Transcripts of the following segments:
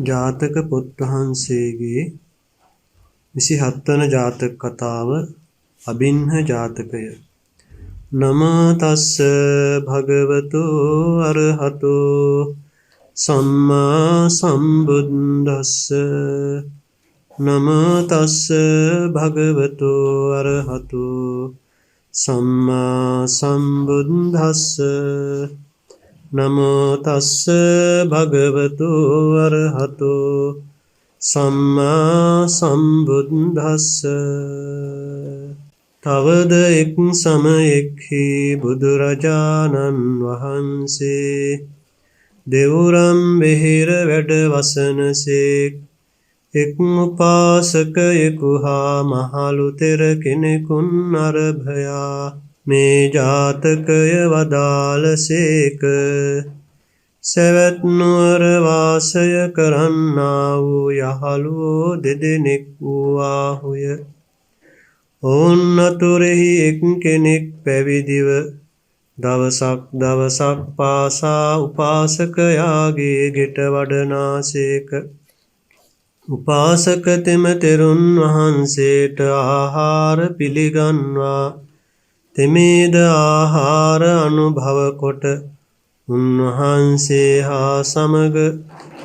ජාතක පොත් වහන්සේගේ 27 වන ජාතක කතාව අභින්න ජාතකය. නමෝ තස්ස භගවතු අරහතු සම්මා සම්බුද්දස්ස. නමෝ තස්ස භගවතු අරහතු සම්මා සම්බුද්දස්ස. නමෝ තස්ස භගවතු අරහතු සම්මා සම්බුද්දස්ස. තවද එක් සමයෙක්හි බුදුරජාණන් වහන්සේ දෙවුරම් වෙහෙර වැඩ වසනසේක්. එක් උපාසකයෙකු හා මහලු තෙර කෙනෙකුන් අරභයා මේ ජාතකය වදාළසේක. සැවැත් නුවර වාසය කරන්නා වූ යහළුවෝ දෙදෙනෙක් වූවාහුය. ඔවුන් අතුරෙහි එක් කෙනෙක් පැවිදිව දවසක් පාසා උපාසකයාගේ ගෙට වඩනාසේක. උපාසක තෙම තෙරුන් වහන්සේට ආහාර පිළිගන්වා තෙමේද ආහාර අනුභව කොට උන්වහන්සේ හා සමග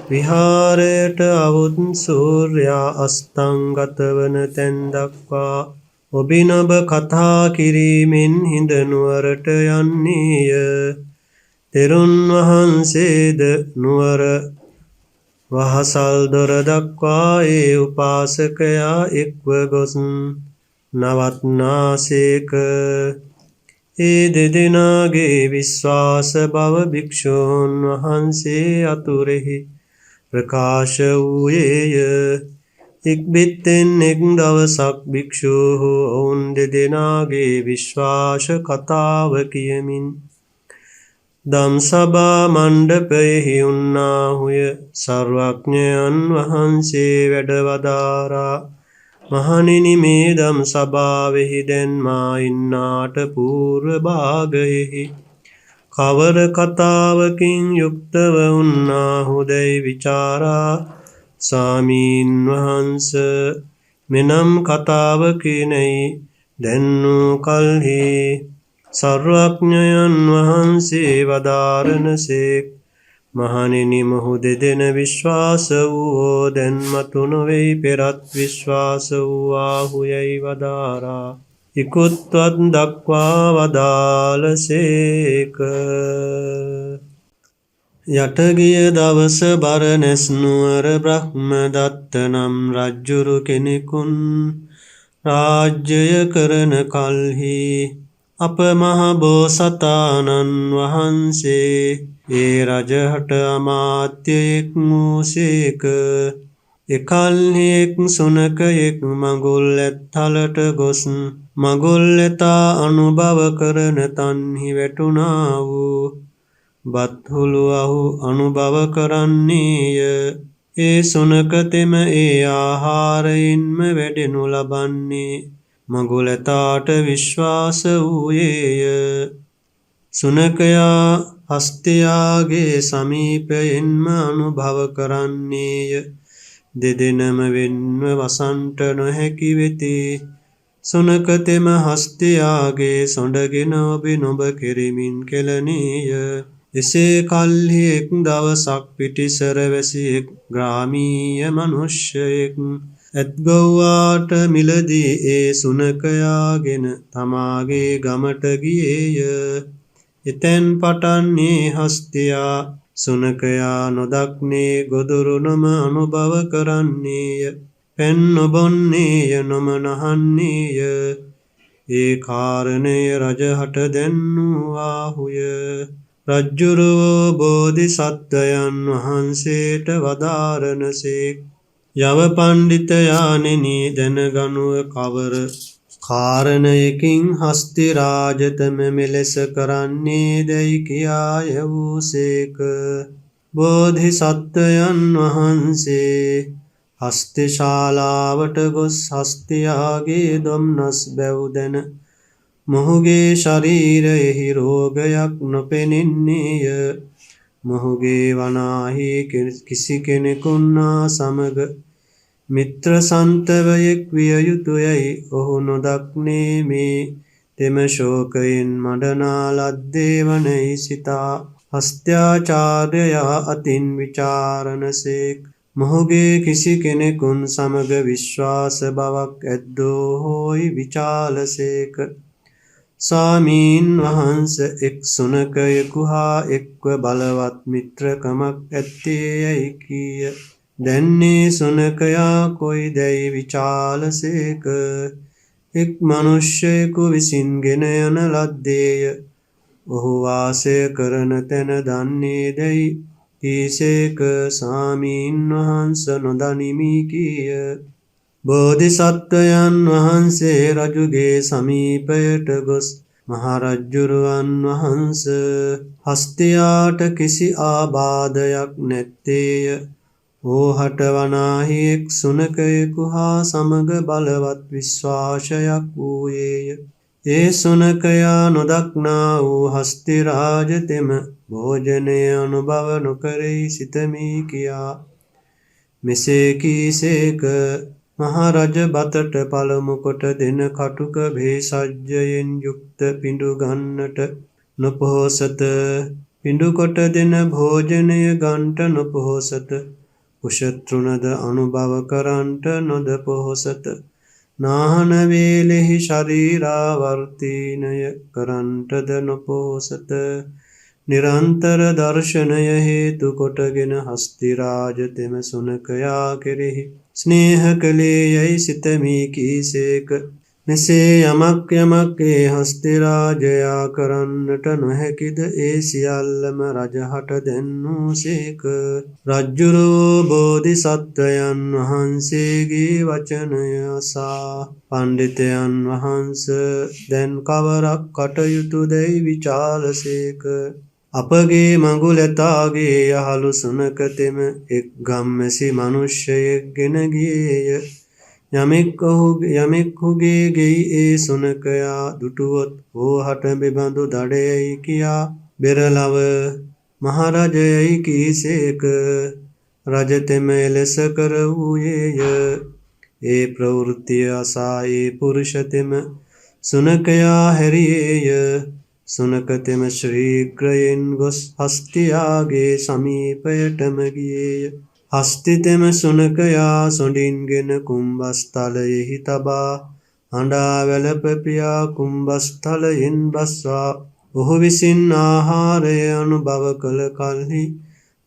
විහාරයට අවුත් සූර්යා අස්තංගත වන තැන් දක්වා ඔබිනොබ කතා කිරීමෙන් හිඳනුවරට යන්නේය. තෙරුන් වහන්සේද නුවර වහසල් දොර දක්වා ඒ උපාසකයා එක්ව ගොස් නවත්නාසේක. ඒ දෙදෙනාගේ විශ්වාස බව භික්ෂූන් වහන්සේ අතුරෙහි ප්‍රකාශ වූයේය. ඉක්බිත්තෙන් එක් දවසක් භික්ෂූහු ඔවුන් දෙදෙනාගේ විශ්වාස කතාව කියමින් දම්සභා මණ්ඩපයෙහි උන්නාහුය. සර්වඥයන් වහන්සේ වැඩවදාරා මහණෙනි, මේ දම් සභාවෙහි දැන් මා ඉන්නාට పూర్ව භාගයෙහි කවර කතාවකින් යුක්තව උන්නාහුදැයි විචාරා ස්වාමීන් වහන්ස මෙනම් කතාවකිනෙයි. දැන්නූ කල්හි සර්වඥයන් වහන්සේ වදාරනසේක්. මහණෙනි, මොහු දෙදෙන විශ්වාස වූවෝ දැන් මතු නොවෙයි පෙරත් විශ්වාස වූවාහුයැයි වදාරා ඉකුත්වත් දක්වා වදාළසේක. යටගිය දවස බරණැස් නුවර බ්‍රහ්මදත්ත නම් රජ්ජුරු කෙනෙකුන් රාජ්‍යය කරන කල්හි අප මහ බෝසතාණන් වහන්සේ ඒ රජහට අමාත්‍යයෙක් වූසේක. එකල්හි එක් සුනකයෙක් මඟුල් ඇත්හලට ගොස් මඟුල් ඇතා අනුභව කරන තන්හි වැටුණා වූ බත්හුළු අහු අනුභව කරන්නේය. ඒ සුනක තෙම ඒ ආහාරයෙන්ම වැඩෙනු ලබන්නේ මඟුල් ඇතාට විශ්වාස වූයේය. සුනකයා හස්තයාගේ සමීපයෙන්ම අනුභව කරන්නේය. දෙදෙනම වෙන්ව වසන්ට නොහැකි වෙති. සුනක තෙම හස්තයාගේ සොඬගෙන ඔබිනොබ කෙරෙමින් කෙළනේය. එසේ කල්හි එක් දවසක් පිටිසර වැසියෙක් ග්‍රාමීය මනුෂ්‍යයෙක් ඇත්ගොව්වාට මිලදී ඒ සුනකයාගෙන තමාගේ ගමට ගියේය. එතැන් පටන් ඒ හස්තයා සුනකයා නොදක්නේ ගොදුරු නොම අනුභව කරන්නේය. පැන් නොබොන්නේය නොම නහන්නේය. ඒ කාරණය රජහට දැන්වූවාහුය. රජ්ජුරුවෝ බෝධිසත්වයන් වහන්සේට වදාරනසේක්. යව පණ්ඩිතයාණෙනි, දැනගනුව කවර කාරණයකින් හස්ති රාජතම මෙලෙස කරන්නේ දැයි කියාය වූසේක. බෝධිසත්වයන් වහන්සේ හස්ති ශාලාවට ගොස් හස්තියාගේ දොම්නස් බැව් දැන මොහුගේ ශරීරයෙහි රෝගයක් නොපෙනෙන්නේය. මොහුගේ වනාහි කිසි කෙනෙකුන්නා සමග මිත්‍ර සන්තවයෙක් විය යුතුයයි ඔහු නොදක්නේ. මේ තෙම ශෝකයෙන් මඩනා ලද්දේ වනයි සිතා හස්ත්‍යාචාර්යයා අතින් විචාරණසේක්. මොහුගේ කිසි කෙනෙකුන් සමග විශ්වාස බවක් ඇද්දෝ හෝයි විචාලසේක. ස්වාමීන් වහන්ස එක් සුනකයෙකු හා එක්ව බලවත් මිත්‍රකමක් ඇත්තේ යැයි කීය. දැන්නේ සුනකයා කොයි දැයි විචාලසේක. එක් මනුෂ්‍යයෙකු විසින් ගෙන යන ලද්දේය. ඔහු වාසය කරන තැන දන්නේ දැයි කීසේක. ස්වාමීන් වහන්ස නොදනිමි කීය. බෝධිසත්වයන් වහන්සේ රජුගේ සමීපයට ගොස් මහරජ්ජුරුවන් වහන්ස හස්තියාට කිසි ආබාධයක් නැත්තේය. ඕහට වනාහි එක් සුනකයෙකු හා සමග බලවත් විශ්වාසයක් වූයේය. ඒ සුනකයා නොදක්නා වූ හස්තිරාජතෙම භෝජනය අනුභව නොකරෙයි සිතමී කියා මෙසේ කීසේක. මහරජ බතට පළමු කොට දෙන කටුක භේසජ්ජයෙන් යුක්ත පිඬු ගන්නට නොපොහොසත. පිඬු කොට දෙන භෝජනය ගන්ට නොපොහොසත. කුශතෘණද අනුභව කරන්ට නොද පොහොසත. නාහන වේලෙහි ශරීරාවර්තීනය කරන්ටද නොපොහොසත. නිරන්තර දර්ශනය හේතු කොටගෙන හස්තිරාජතෙම සුනකයා කෙරෙහි ස්නේහ කළේ යැයි සිතමී කීසේක. මෙසේ යමක් යමක් ඒ හස්තිරාජයා කරන්නට නොහැකිද ඒ සියල්ලම රජහට දැන්වූසේක. රජ්ජුරුවෝ බෝධිසත්වයන් වහන්සේගේ වචනය අසා පණ්ඩිතයන් වහන්ස දැන් කවරක් කටයුතු දැයි විචාලසේක. අපගේ මඟුලැතාගේ යහළු සුනකතෙම එක් ගම්මැසි මනුෂ්‍යයෙක් ගෙන ගියේය. යමෙක්හුගේ ගෙයි ඒ සුනකයා දුටුවොත් ඕහට බෙබඳු දඩයයි කියා බෙරලව මහරජයයි කීසේක. රජතෙම එලෙස කර වූයේය. ඒ ප්‍රවෘත්තිය අසා ඒ පුරුෂතෙම සුනකයා හැරියේය. සුනකතෙම ශ්‍රීග්‍රයෙන් ගොස් හස්තියාගේ සමීපයටම ගියේය. හස්තිතෙම සුනකයා සොඩින්ගෙන කුම්භස්ථලයෙහි තබා හඬා වැළපෙපියා කුම්භස්ථලයෙන් බස්වා ඔහු විසින් ආහාරය අනුභව කළ කල්හි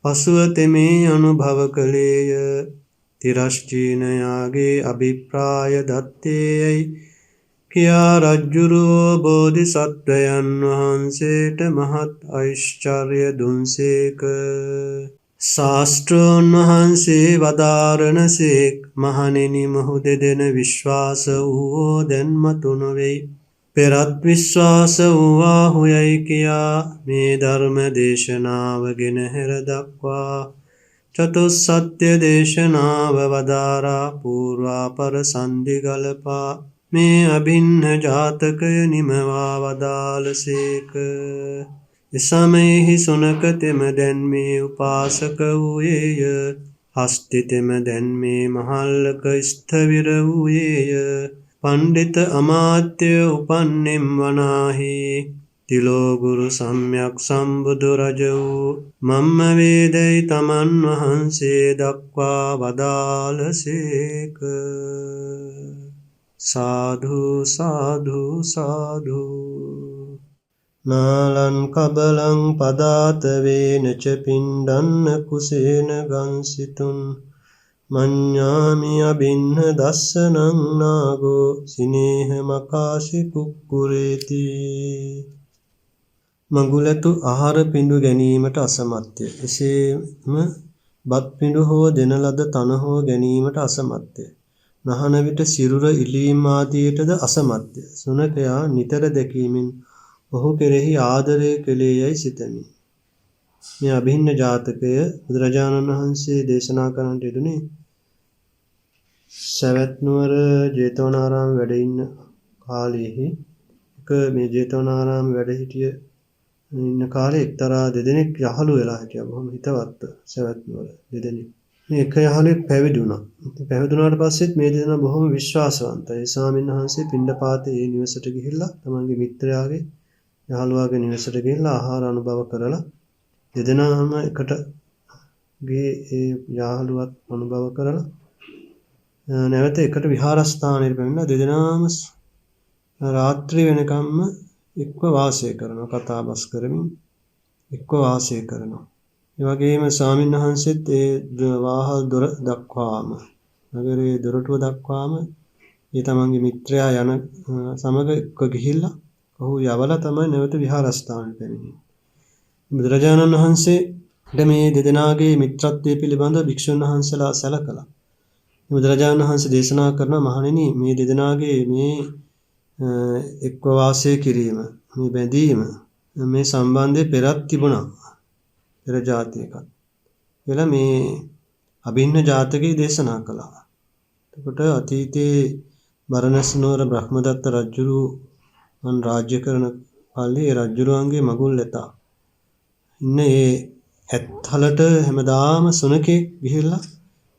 පසුව තෙමේ අනුභව කළේය. තිරශ්චීනයාගේ අභිප්‍රාය දත්තේයයි කියා රජ්ජුරුවෝ බෝධිසත්වයන් වහන්සේට මහත් ඓශ්චර්ය දුන්සේක. ශාස්තෘන් වහන්සේ වදාරණසේක්. මහණෙනි, මොහු දෙදෙන විශ්වාස වූවෝ දැන් මතු නොවෙයි. පෙරත් විශ්වාස වූවාහු යැයි කියා මේ ධර්ම දේශනාව ගෙන හැර දක්වා චතුස්සත්‍ය දේශනාව වදාරා පූර්වාපර සන්ධි ගලපා මේ අභින්න ජාතකය නිමවා වදාළසේක. එසමයෙහි සුනකතෙම දැන් මේ උපාසක වූයේය. හස්තිතෙම දැන් මේ මහල්ලක ස්ථවිර වූයේය. පණ්ඩිත අමාත්‍ය උපන්නෙම් වනාහි තිලෝගුරු සම්යක් සම්බුදු රජ වූ මම්ම වේදැයි තමන් වහන්සේ දක්වා වදාළසේක. සාධු සාධු සාධු. නාලං කබලං පදාත වේනච පිණ්ඩන්න කුසේන ගංසිතුන් මඤ්ඤාමි අබින්න දස්සනං නාගෝ සිනේහ මකාශි කුක්කුරේති. මඟුලතු ආහාර පිඬු ගැනීමට අසමත්ය. එසේම බත් පිඬු හෝ දෙන ලද තන හෝ ගැනීමට අසමත්ය. නහන විට සිරුර ඉලීම් ආදියටද අසමත්ය. සුනකයා නිතර දැකීමෙන් ඔහු කෙරෙහි ආදරය කළේ යයි සිතමි. මේ අභින්න ජාතකය බුදුරජාණන් වහන්සේ දේශනා කරන්නට යෙදුනේ සවැත් නුවර ජේතවනාරාම වැඩ ඉන්න කාලයේහි මේ ජේතවනාරාම වැඩ හිටිය ඉන්න කාලේ එක්තරා දෙදෙනෙක් යහළු වෙලා හිටියා. බොහොම හිතවත්ව සවැත් නුවර දෙදෙනෙක්. මේ එක යහළුවෙක් පැවිදි වුණා. පැවිදුණාට පස්සෙත් මේ දෙදෙනා බොහොම විශ්වාසවන්තයි. ඒ ස්වාමීන් වහන්සේ පිණ්ඩපාතේ ඒ නිවසට ගිහිල්ලා තමන්ගේ මිත්‍රයාගේ යහළුවාගේ නිවසට ගිහිල්ලා ආහාර අනුභව කරලා දෙදෙනාම එකට ගියේ ඒ යහළුවත් අනුභව කරලා නැවත එකට විහාරස්ථානයට පැමිණලා දෙදෙනාම රාත්‍රී වෙනකම්ම එක්ව වාසය කරනවා. කතා බස් කරමින් එක්ව වාසය කරනවා. ඒ වගේම ස්වාමීන් වහන්සේත් ඒ වාහල් දොර දක්වාම නගරයේ දොරටුව දක්වාම ඒ තමන්ගේ මිත්‍රයා යන සමග එක්ව ගිහිල්ලා ඔහු යවලා තමයි නැවත විහාරස්ථානට පැමිණෙන්නේ. බුදුරජාණන් වහන්සේට මේ දෙදෙනාගේ මිත්‍රත්වය පිළිබඳව භික්ෂුන් වහන්සේලා සැලකලා බුදුරජාණන් වහන්සේ දේශනා කරන මහණෙනි මේ දෙදෙනාගේ මේ එක්ව වාසය කිරීම මේ බැඳීම මේ සම්බන්ධය පෙරත් තිබුණා. පෙර ජාතියක කියලා මේ අභින්න ජාතකයේ දේශනා කළා. එතකොට අතීතයේ බරණැස් නුවර බ්‍රහ්මදත්ත රජුරුවන් රාජ්‍ය කරන කාලේ රජුරුවන්ගේ මගුල් ලතා ඉන්න ඒ ඇත්හලට හැමදාම සුනකෙක් ගිහිල්ලා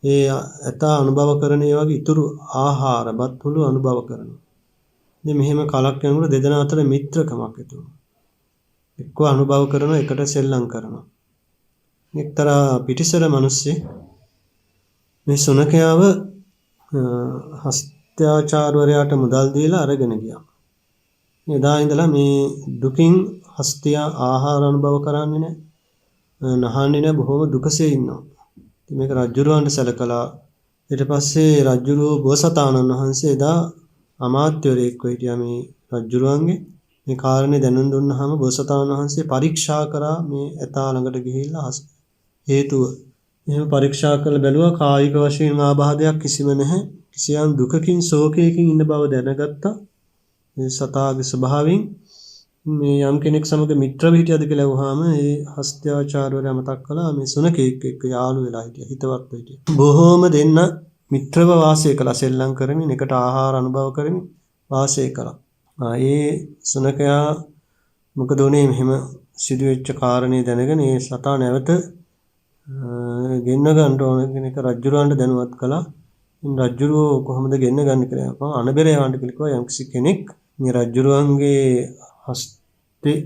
ඒ ඇතා අනුභව කරන ඒ වගේ ඉතුරු ආහාර බත්හුළු අනුභව කරනවා. ඉතින් මෙහෙම කලක් යනකොට දෙදෙනා අතර මිත්‍රකමක් ඇති වුණා. එක්ව අනුභව කරනවා එකට සෙල්ලම් කරනවා. එක්තරා පිටිසර මිනිස්සෙක් මේ සුනකයාව හස්ත්‍යාචාර්යවරයාට මුදල් දීලා අරගෙන ගියා. එදා ඉඳලා මේ දුකින් හස්තියා ආහාර අනුභව කරන්නේ නැහැ. නහන්නේ නැහැ බොහොම දුකසේ ඉන්නවා. ඉතින් මේක රජුරවන්ට සැලකලා ඊට පස්සේ රජුරෝ බෝසතාණන් වහන්සේ එදා අමාත්‍යවරයෙක් හිටියා මේ රජුරවන්ගේ මේ කාරණේ දැනුම් දුන්නාම බෝසතාණන් වහන්සේ පරීක්ෂා කරා මේ ඇතා ළඟට ගිහිල්ලා හේතුව එහෙම පරීක්ෂා කරලා බැලුවා කායික වශයෙන් ආබාධයක් කිසිම නැහැ. කිසියම් දුකකින් ශෝකයකින් ඉන්න බව දැනගත්තා. මේ සතාගේ ස්වභාවයෙන් මේ යම් කෙනෙක් සමග මිත්‍ර විහිටියද කියලා අහුවාම ඒ හස්ත්‍යාචාර්යවරයා මතක් කළා මේ සුනකෙක් එක්ක යාළු වෙලා හිටියා. හිතවත් හිටියා. බොහෝම දෙන්න මිත්‍රව වාසය කළා. සෙල්ලම් කරමින් එකට ආහාර අනුභව කරමින් වාසය කළා. ඒ සුනකයා මොකද උනේ මෙහෙම සිදුවෙච්ච කාරණේ දැනගෙන ඒ සතා නැවත ගෙන්න ගන්න ඕන කෙනෙක් රජුරවන්ට දැනුවත් කළා. රජුරෝ කොහොමද ගෙන්න ගන්න කියලා. අපා අනබෙරයන්ට කිව්වා යම්කිසි කෙනෙක් මේ රජුරවන්ගේ හස්තේ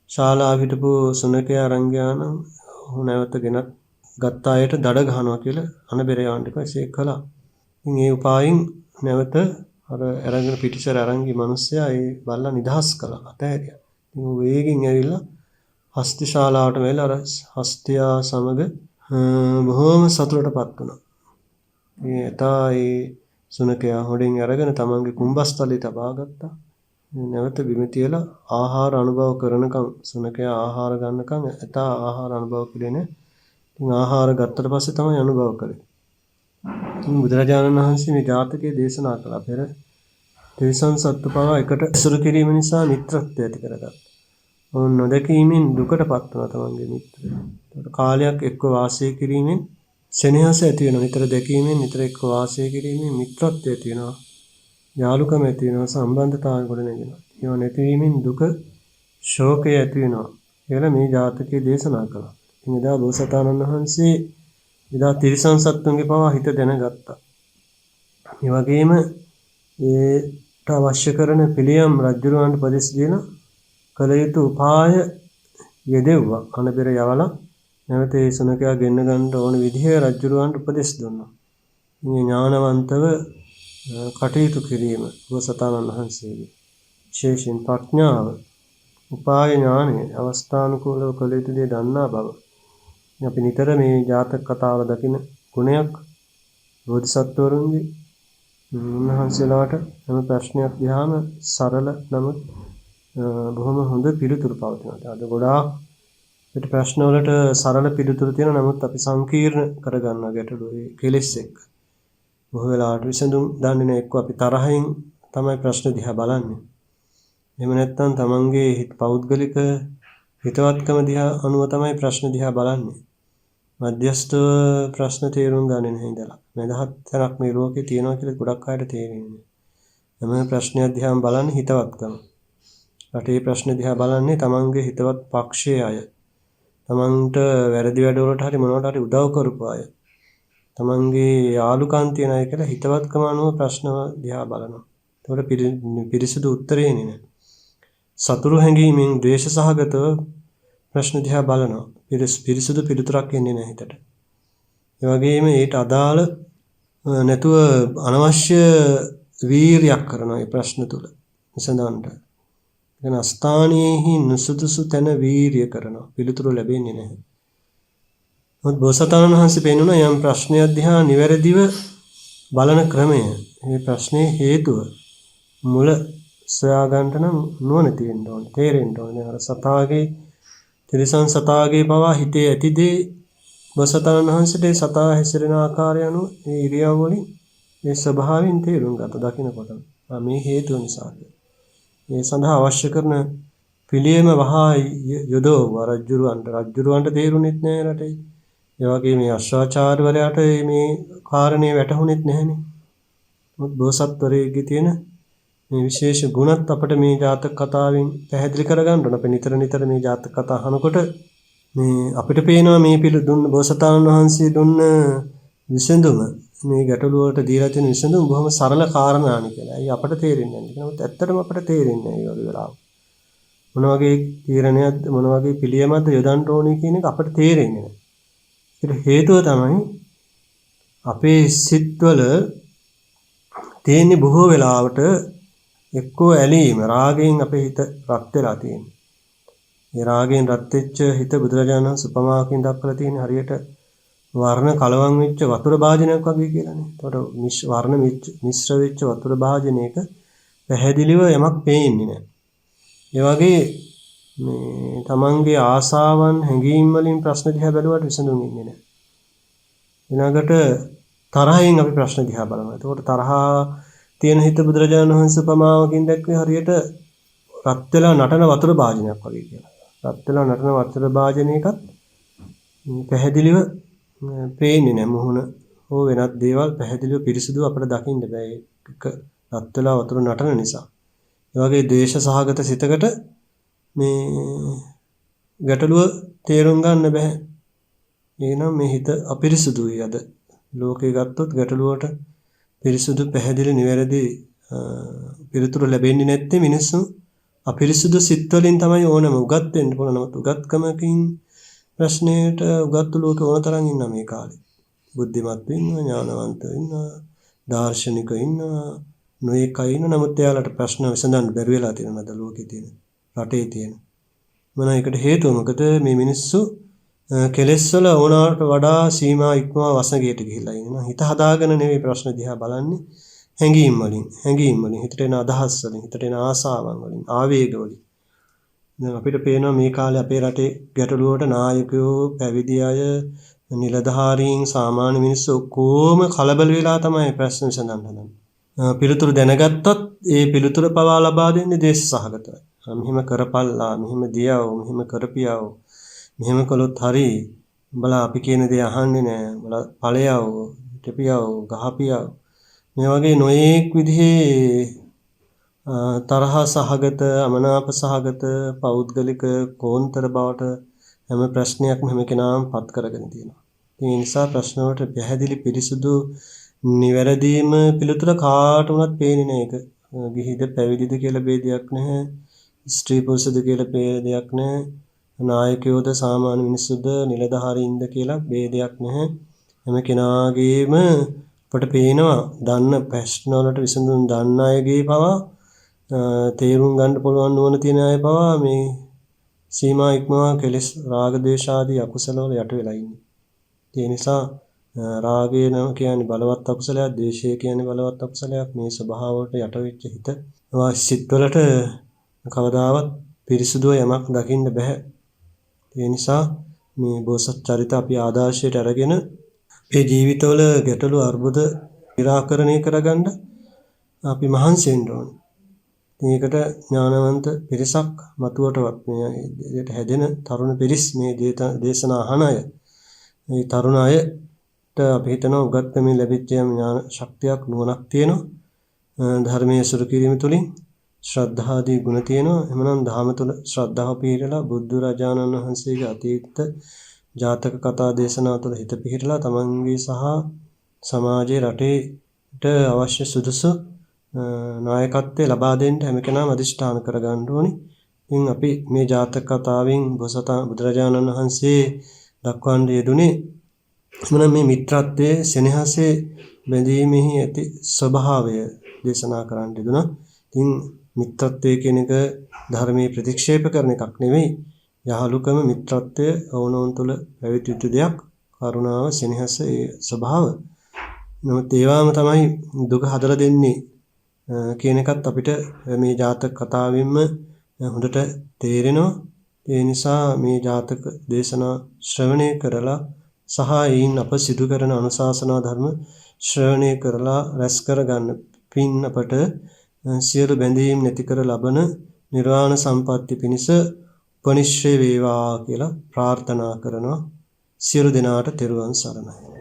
ශාලාව හිටපු සුනකයා අරංගයාන නැවත ගෙනත් ගත්ත අයට දඩ ගහනවා කියලා අනබෙරයන්ට කිව්වා. ඒක කළා. ඉතින් ඒ උපායෙන් නැවත අර අරගෙන පිටිසර අරංගි මිනිස්සයා ඒ බල්ලා නිදහස් කළා. අතහැරියා. ඉතින් වේගෙන් ඇවිල්ලා හස්ති ශාලාවට වෙලා අර හස්තියා සමග බොහොම සතුටටපත් වුණා. ඒ සුනකයා හොඩෙන් අරගෙන තමන්ගේ කුඹස්තලේ තබා ගත්තා. නැවත බිම තියලා ආහාර අනුභව කරනකම් සුනකයා ආහාර ගන්නකම් ඇතා ආහාර අනුභව කළේ නෑ. ඉතින් ආහාර ගත්තට පස්සේ තමයි අනුභව කළේ. ඉතින් බුදුරජාණන් වහන්සේ මේ ජාතකයේ දේශනා කළා පෙර තිරිසන් සත්තු පවා එකට ඇසුරු කිරීම නිසා මිත්‍රත්වය ඇති කරගත්තා. ඔවුන් නොදැකීමෙන් දුකටපත් වුණා තමන්ගේ මිත්‍රයා. ඒකට කාලයක් එක්ව වාසය කිරීමෙන් සෙනෙහස ඇති වෙනවා. නිතර දැකීමෙන් නිතර එක්ව වාසය කිරීමෙන් මිත්‍රත්වය ඇති වෙනවා. යාළුකම ඇති වෙනවා. සම්බන්ධතාවය ගොඩ නැගෙනවා. ඒවා නැතිවීමෙන් දුක ශෝකය ඇති වෙනවා කියලා මේ ජාතකයේ දේශනා කළා. ඉතින් එදා බෝසතාණන් වහන්සේ එදා තිරිසන් සත්තුන්ගේ පවා හිත දැනගත්තා. ඒ වගේම ඒට අවශ්‍ය කරන පිළියම් රජුරවන්ට උපදෙස් දීලා කළ යුතු උපාය යෙදෙව්වා. අනබෙර යවලා නැවත ඒ සුනකයා ගෙන්න ගන්න ඕන විදිහ රජුරවන්ට උපදෙස් දුන්නා. මේ ඥානවන්තව කටයුතු කිරීම බෝසතාණන් වහන්සේගේ විශේෂයෙන් ප්‍රඥාව, උපාය ඥානය, අවස්ථානුකූලව කළ යුතු දේ දන්නා බව. අපි නිතර මේ ජාතක කතාවල දකින ගුණයක් බෝධිසත්වරුන්ගේ උන්වහන්සේලාට හැම ප්‍රශ්නයක් දිහාම සරල නමුත් බොහොම හොඳ පිළිතුරු පවතිනවා. අද ගොඩාක් පිට ප්‍රශ්න වලට සරල පිළිතුරු තියෙන නමුත් අපි සංකීර්ණ කරගන්නවා ගැටලු ඒ කෙලෙස් එක්ක. බොහෝ වෙලාවට විසඳුම් දන්නේ නැහැ. එක්ක අපි තරහින් තමයි ප්‍රශ්න දිහා බලන්නේ. එහෙම නැත්නම් තමන්ගේ පෞද්ගලික හිතවත්කම දිහා අනුව තමයි ප්‍රශ්න දිහා බලන්නේ. මධ්‍යස්ථ ප්‍රශ්න තේරුම් ගන්නේ නැහැ ඉඳලා. මදහත් තරක් මේ ලෝකේ තියෙනවා කියලා ගොඩක් අයට තේරෙන්නේ නැහැ. හැම ප්‍රශ්නයක් දිහාම බලන්නේ හිතවත්කම. රටේ ප්‍රශ්න දිහා බලන්නේ තමන්ගේ හිතවත් පක්ෂයේ අය. තමන්ට වැරදි වැඩවලට හරි මොනවට හරි උදව් කරපු අය. තමන්ගේ යාළුකම් තියන අය කියලා හිතවත්කම අනුව ප්‍රශ්න දිහා බලනවා. ඒකට පිරිසිදු උත්තරේ එන්නේ නැහැ. සතුරු හැඟීමෙන් ද්වේෂ සහගතව ප්‍රශ්න දිහා බලනවා. පිරිසිදු පිළිතුරක් එන්නේ නැහැ හිතට. ඒ වගේම ඊට අදාළ නැතුව අනවශ්‍ය වීරියක් කරනවා මේ ප්‍රශ්න තුල විසඳන්න. එන අස්ථානයේහි නුසුදුසු තැන වීරිය කරනවා. පිළිතුරු ලැබෙන්නේ නැහැ. මොකද බෝසතාණන් වහන්සේ පෙන්වන යම් ප්‍රශ්නයක් දිහා නිවැරදිව බලන ක්‍රමය, මේ ප්‍රශ්නේ හේතුව මුල සොයා ගන්නට නම් නුවණ තියෙන්න ඕනේ, තේරෙන්න ඕනේ. අර සතාගේ තිරිසන් සතාගේ පවා හිතේ ඇති දේ බෝසතාණන් වහන්සේට සතා හැසිරෙන ආකාරය අනුව මේ ඉරියව් වලින් මේ ස්වභාවයෙන් තේරුම් ගත දකින්නකොට මේ හේතුව නිසා. ඒ සඳහා අවශ්‍ය කරන පිළියම වහා යොදවුවා රජුරවන්ට තේරුණෙත් නැහැ රටේ. ඒ වගේ මේ අශ්වාචාර්යවරයාට මේ කාරණේ වැටහුණෙත් නැහනේ. මොකද බෝසත්වරයෙක්ගේ තියෙන මේ විශේෂ ගුණත් අපිට මේ ජාතක කතාවෙන් පැහැදිලි කරගන්න ඕන. අපි නිතර මේ ජාතක කතා අහනකොට මේ අපිට පේනවා මේ දුන්න බෝසතාණන් වහන්සේ දුන්න විසඳුම මේ ගැටලු වලට දීලා තියෙන විසඳුම බොහොම සරල කාරණානි කියලා. ඒ අපිට තේරෙන්නේ නැහැ. නමුත් ඇත්තටම අපිට තේරෙන්නේ නැහැ මේ වගේ වෙලාව. මොන වගේ තීරණයක්ද මොන වගේ පිළියමක්ද යොදන්න ඕනේ කියන එක අපිට තේරෙන්නේ නැහැ. ඒකට හේතුව තමයි අපේ සිත්වල තියෙන බොහෝ වෙලාවට එක්කෝ ඇලීම රාගයෙන් අපේ හිත රත් වෙලා තියෙනවා. මේ රාගයෙන් රත් වෙච්ච හිත බුදුරජාණන් සුපමාකින් දක්වලා තියෙන හරියට වර්ණ කලවම් වෙච්ච වතුර භාජනයක් වගේ කියලානේ. ඒකට වර්ණ මිශ්‍ර වෙච්ච වතුර භාජනයක පැහැදිලිව යමක් පේන්නේ නැහැ. ඒ වගේ මේ තමන්ගේ ආසාවන් හැඟීම් වලින් ප්‍රශ්න දිහා බැලුවට විසඳුම් ඉන්නේ නැහැ. ඊළඟට තරහින් අපි ප්‍රශ්න දිහා බලනවා. ඒකට තරහා තියෙන හිත බුදුරජාණන් වහන්සේ උපමාවකින් දැක්වේ හරියට රත් වෙලා නටන වතුර භාජනයක් වගේ කියලා. රත් වෙලා නටන වතුර භාජනයකත් පැහැදිලිව පේන්නේ නැහැ. මුහුණ හෝ වෙනත් දේවල් පැහැදිලිව පිරිසිදු අපිට දකින්න බෑ. ඒක රත් වෙලා වතුර නටන නිසා. ඒ වගේ ද්වේෂ සහගත සිතකට මේ ගැටලුව තේරුම් ගන්න බෑ. එහෙනම් මේ හිත අපිරිසුදුයි අද. ලෝකේ ගත්තොත් ගැටලුවට පිරිසුදු පැහැදිලි නිවැරදි පිළිතුරු ලැබෙන්නේ නැත්තේ මිනිස්සු අපිරිසුදු සිත් වලින් තමයි ඕනම උගත් වෙන්න පුළුවන්. නමුත් උගත්කමකින් ප්‍රශ්නයට උගත්තු ලෝකේ ඕන තරම් ඉන්නා මේ කාලේ. බුද්ධිමත් ඉන්නවා, ඥානවන්ත ඉන්නවා, දාර්ශනික ඉන්නවා, නොයෙක් අය ඉන්නවා. නමුත් එයාලට ප්‍රශ්න විසඳන්න බැරි වෙලා තියෙනවා අද ලෝකේ තියෙන, රටේ තියෙන. මොන එකට හේතුව මොකද? මේ මිනිස්සු කෙලෙස් වල ඕනවට වඩා සීමා ඉක්මවා වසඟයට ගිහිලා ඉන්නවා. හිත හදාගෙන නෙවෙයි ප්‍රශ්න දිහා බලන්නේ. හැඟීම් වලින් හිතට එන අදහස් වලින්, හිතට එන ආසාවන් වලින්, ආවේග වලින්. දැන් අපිට පේනවා මේ කාලේ අපේ රටේ ගැටලුවට නායකයෝ, පැවිදි අය, නිලධාරීන්, සාමාන්‍ය මිනිස්සු ඔක්කොම කලබල වෙලා තමයි ප්‍රශ්න විසඳන්න හදන්නේ. පිළිතුරු දැනගත්තත් ඒ පිළිතුර පවා ලබා දෙන්නේ දේශ සහගතයි. මෙහෙම කරපල්ලා, මෙහෙම දියව, මෙහෙම කරපියව, මෙහෙම කළොත් හරි. උඹලා අපි කියන දේ අහන්නේ නැහැ. උඹලා ඵලයව, ටෙපියව, ගහපියව. මේ වගේ නොයේක් විදිහේ තරහ සහගත, අමනාප සහගත, පෞද්ගලික කෝන්තර බවට හැම ප්‍රශ්නයක්ම හැම කෙනාම පත් කරගෙන තියෙනවා. ඒ නිසා ප්‍රශ්න වලට පැහැදිලි පිරිසුදු නිවැරදිම පිළිතුර කාට වුණත් පේන්නේ නැහැ. ඒක ගිහිද පැවිදිද කියලා ભેදයක් නැහැ. ස්ත්‍රී පුරුෂද කියලා ભેදයක් නැහැ. නායකයෝද සාමාන්‍ය මිනිස්සුද නිලධාරීන්ද කියලා ભેදයක් නැහැ. හැම කෙනාගේම අපට පේනවා දන්න ප්‍රශ්න වලට විසඳුම් දන්න අයගේ පවා තේරුම් ගන්න පුළුවන් නුවණ තියෙන අය පවා මේ සීමා ඉක්මවා කෙලෙස් රාග ද්වේෂ ආදී අකුසල වල යට වෙලා ඉන්නේ. ඒ නිසා රාගය නම් කියන්නේ බලවත් අකුසලයක්, ද්වේෂය කියන්නේ බලවත් අකුසලයක්. මේ ස්වභාව වලට යට වෙච්ච හිත සිත් වලට කවදාවත් පිරිසුදුව යමක් දකින්න බෑ. ඒ නිසා මේ බෝසත් චරිත අපි ආදර්ශයට අරගෙන මේ ජීවිතවල ගැටලු අර්බුද निराකරණය කරගන්න අපි මහන්සි වෙන්න ඕනේ. මේකට ඥානවන්ත පිරිසක් මතුවටවත් මේ විදිහට හැදෙන තරුණ පිරිස් මේ දේශනා අහන අය. මේ තරුණ අයට අපි හිතනවා උගත්කමින් ලැබිච්ච ඥාන ශක්තියක් නුවණක් තියෙනවා. ධර්මයේ සුරු කිරීම තුළින් ශ්‍රද්ධාදී ගුණ තියෙනවා. එhmenan ධහම තුළ ශ්‍රද්ධාව පිහිටලා බුදු රජාණන් වහන්සේගේ අතීත ජාතක කතා දේශනා තුළ හිත පිහිටලා තමන්ගේ සහ සමාජයේ රටේට අවශ්‍ය සුදුසු නායකත්වය ලබා දෙන්න හැම කෙනාම අදිෂ්ඨාන කරගන්න ඕනි. ඉතින් අපි මේ ජාතක කතාවෙන් බුදුරජාණන් වහන්සේ දක්වන්න යෙදුනේ එhmenan මේ මිත්‍රත්වයේ සෙනෙහසේ බැඳීමෙහි ඇති ස්වභාවය දේශනා කරන්න යෙදුණා. ඉතින් මිත්‍රත්වය කියන එක ධර්මයේ ප්‍රතික්ෂේප කරන එකක් නෙවෙයි. යහලුකම මිත්‍රත්වය වුණොන් තුළ පැවති යුතු දෙයක්. කරුණාව, සෙනෙහස, ඒ ස්වභාව. නමුත් ඒවාම තමයි දුක හදලා දෙන්නේ කියන එකත් අපිට මේ ජාතක කතාවෙන්ම හොඳට තේරෙනවා. ඒ නිසා මේ ජාතක දේශනා ශ්‍රවණය කරලා සහ ඒයින් අප සිදු කරන අනුශාසනා ධර්ම ශ්‍රවණය කරලා රැස් කරගන්න පින් අපට සියලු බැඳීම් නැති කර ලබන නිර්වාණ සම්පත්තිය පිණිස උපනිශ්‍රේ වේවා කියලා ප්‍රාර්ථනා කරනවා. සියලු දෙනාට තෙරුවන් සරණයි.